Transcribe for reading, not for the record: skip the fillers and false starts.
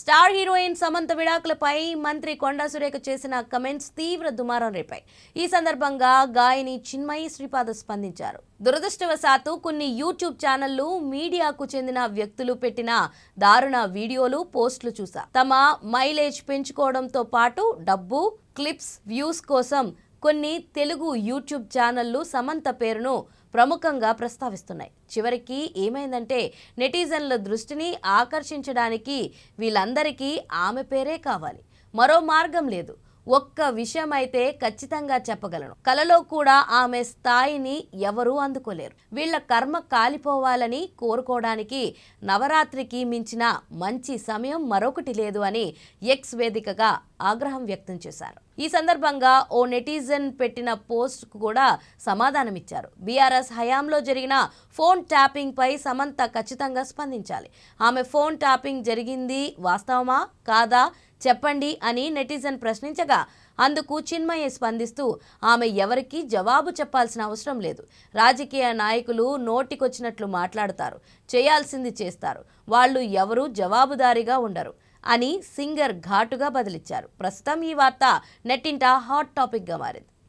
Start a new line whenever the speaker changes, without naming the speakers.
Star heroine Samantha విడాకులపై మంత్రి కొండా సురేఖ చేసిన comments తీవ్ర దుమారం రేపాయి. ఈ సందర్భంగా గాయని చిన్మయి శ్రీపాద స్పందించారు. దురదృష్టవశాత్తు కొన్ని యూట్యూబ్ ఛానళ్లు, మీడియాకు చెందిన వ్యక్తులు పెట్టిన దారుణ వీడియోలు, పోస్టులు చూసా. తమ మైలేజ్ పెంచుకోవడంతో పాటు డబ్బు, క్లిప్స్, వ్యూస్ కోసం కొన్ని తెలుగు యూట్యూబ్ ఛానళ్లు సమంత పేరును ప్రముఖంగా ప్రస్తావిస్తున్నాయి. చివరికి ఏమైందంటే నెటిజన్ల దృష్టిని ఆకర్షించడానికి వీళ్ళందరికీ ఆమె పేరే కావాలి. మరో మార్గం లేదు. ఒక్క విషయం అయితే ఖచ్చితంగా చెప్పగలను, కలలో కూడా ఆమె స్థాయిని ఎవరూ అందుకోలేరు. వీళ్ళ కర్మ కాలిపోవాలని కోరుకోవడానికి నవరాత్రికి మించిన మంచి సమయం మరొకటి లేదు అని ఎక్స్ వేదికగా ఆగ్రహం వ్యక్తం చేశారు. ఈ సందర్భంగా ఓ నెటిజన్ పెట్టిన పోస్ట్కు కూడా సమాధానమిచ్చారు. బీఆర్ఎస్ హయాంలో జరిగిన ఫోన్ ట్యాపింగ్ పై సమంత ఖచ్చితంగా స్పందించాలి. ఆమె ఫోన్ ట్యాపింగ్ జరిగింది వాస్తవమా కాదా చెప్పండి అని నెటిజన్ ప్రశ్నించగా అందుకు చిన్మయి స్పందిస్తూ ఆమె ఎవరికీ జవాబు చెప్పాల్సిన అవసరం లేదు. రాజకీయ నాయకులు నోటికొచ్చినట్లు మాట్లాడతారు, చేయాల్సింది చేస్తారు, వాళ్ళు ఎవరూ జవాబుదారీగా ఉండరు అని సింగర్ ఘాటుగా బదిలిచ్చారు. ప్రస్తుతం ఈ వార్త నెట్టింట హాట్ టాపిక్గా మారింది.